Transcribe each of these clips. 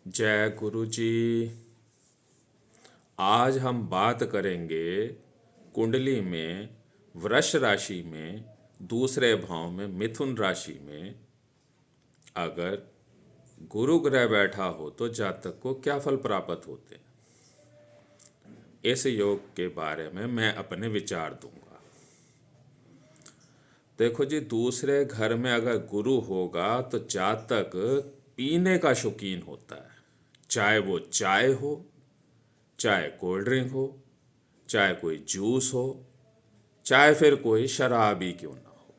जय गुरु जी। आज हम बात करेंगे कुंडली में वृष राशि में दूसरे भाव में मिथुन राशि में अगर गुरु ग्रह बैठा हो तो जातक को क्या फल प्राप्त होते हैं। इस योग के बारे में मैं अपने विचार दूंगा। देखो जी, दूसरे घर में अगर गुरु होगा तो जातक पीने का शौकीन होता है, चाहे वो चाय हो, चाहे कोल्ड ड्रिंक हो, चाहे कोई जूस हो, चाहे फिर कोई शराब ही क्यों ना हो।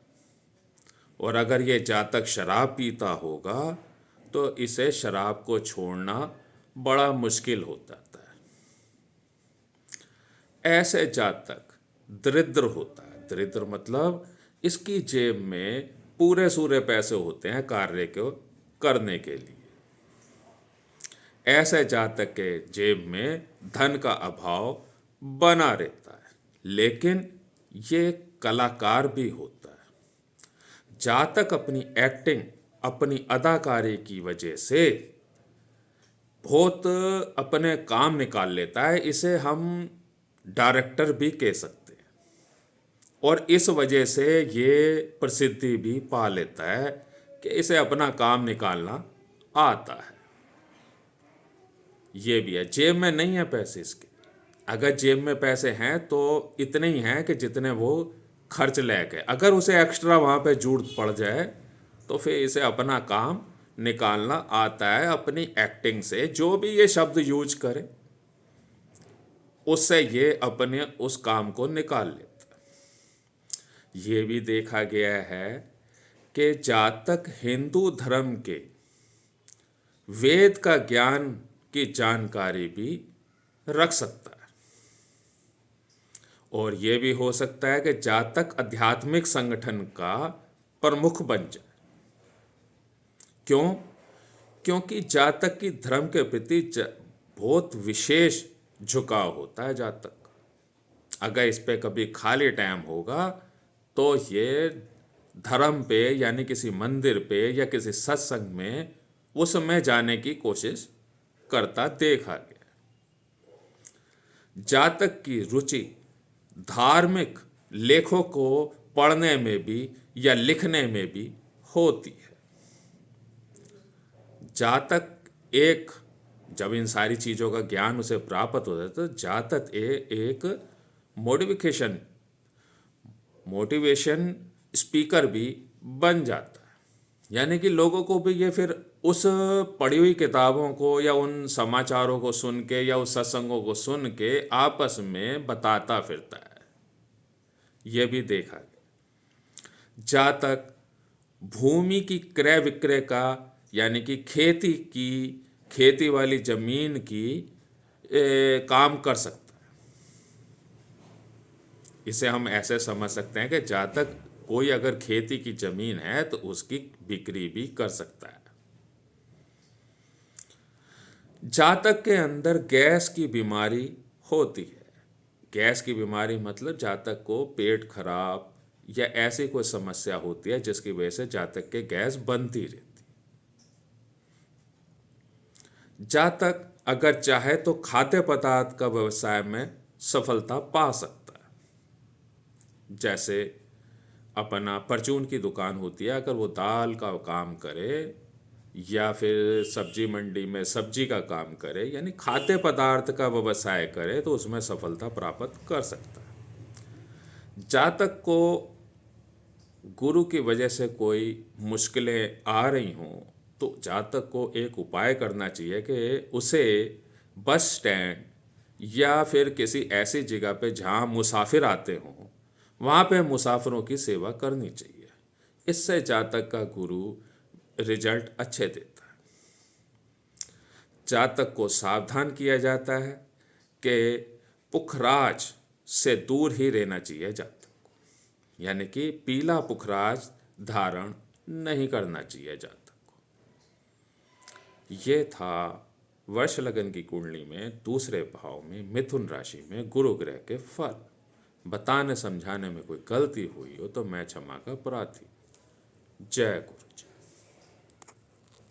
और अगर ये जातक शराब पीता होगा तो इसे शराब को छोड़ना बड़ा मुश्किल हो जाता है। ऐसे जातक दरिद्र होता है। दरिद्र मतलब इसकी जेब में पूरे सूरे पैसे होते हैं कार्य को करने के लिए। ऐसे जातक के जेब में धन का अभाव बना रहता है, लेकिन ये कलाकार भी होता है। जातक अपनी एक्टिंग, अपनी अदाकारी की वजह से बहुत अपने काम निकाल लेता है। इसे हम डायरेक्टर भी कह सकते हैं, और इस वजह से ये प्रसिद्धि भी पा लेता है कि इसे अपना काम निकालना आता है। ये भी है। जेब में नहीं है पैसे इसके। अगर जेब में पैसे हैं तो इतने ही हैं कि जितने वो खर्च लेके, अगर उसे एक्स्ट्रा वहाँ पे जरूरत पड़ जाए तो फिर इसे अपना काम निकालना आता है अपनी एक्टिंग से। जो भी ये शब्द यूज करे उससे ये अपने उस काम को निकाल लेता है। ये भी देखा गया है कि जातक हिंदू धर्म के वेद का ज्ञान की जानकारी भी रख सकता है, और ये भी हो सकता है कि जातक आध्यात्मिक संगठन का प्रमुख बन जाए। क्यों? क्योंकि जातक की धर्म के प्रति बहुत विशेष झुकाव होता है जातक का। अगर इस पे कभी खाली टाइम होगा तो ये धर्म पे यानी किसी मंदिर पे या किसी सत्संग में उस समय जाने की कोशिश करता देखा गया। जातक की रुचि धार्मिक लेखों को पढ़ने में भी या लिखने में भी होती है। जातक एक जब इन सारी चीज़ों का ज्ञान उसे प्राप्त होता है तो जातक एक मोटिवेशन स्पीकर भी बन जाता है। यानी कि लोगों को भी ये फिर उस पढ़ी हुई किताबों को या उन समाचारों को सुन के या उस सत्संगों को सुन के आपस में बताता फिरता है। ये भी देखा गया। जातक भूमि की क्रय विक्रय का यानी कि खेती वाली जमीन की काम कर सकता है। इसे हम ऐसे समझ सकते हैं कि जातक कोई अगर खेती की जमीन है तो उसकी बिक्री भी कर सकता है। जातक के अंदर गैस की बीमारी होती है। गैस की बीमारी मतलब जातक को पेट खराब या ऐसी कोई समस्या होती है जिसकी वजह से जातक के गैस बनती रहती। जातक अगर चाहे तो खाद्य पदार्थ का व्यवसाय में सफलता पा सकता है। जैसे अपना परचून की दुकान होती है, अगर वो दाल का काम करे या फिर सब्जी मंडी में सब्जी का काम करे यानी खाद्य पदार्थ का व्यवसाय करे तो उसमें सफलता प्राप्त कर सकता है। जातक को गुरु की वजह से कोई मुश्किलें आ रही हों तो जातक को एक उपाय करना चाहिए कि उसे बस स्टैंड या फिर किसी ऐसी जगह पे जहाँ मुसाफिर आते हों वहाँ पे मुसाफिरों की सेवा करनी चाहिए। इससे जातक का गुरु रिजल्ट अच्छे देता है। जातक को सावधान किया जाता है कि पुखराज से दूर ही रहना चाहिए जातक को, यानी कि पीला पुखराज धारण नहीं करना चाहिए जातक को। ये था वर्ष लगन की कुंडली में दूसरे भाव में मिथुन राशि में गुरु ग्रह के फल। बताने समझाने में कोई गलती हुई हो तो मैं क्षमा का प्रार्थी। जय गुरु जी।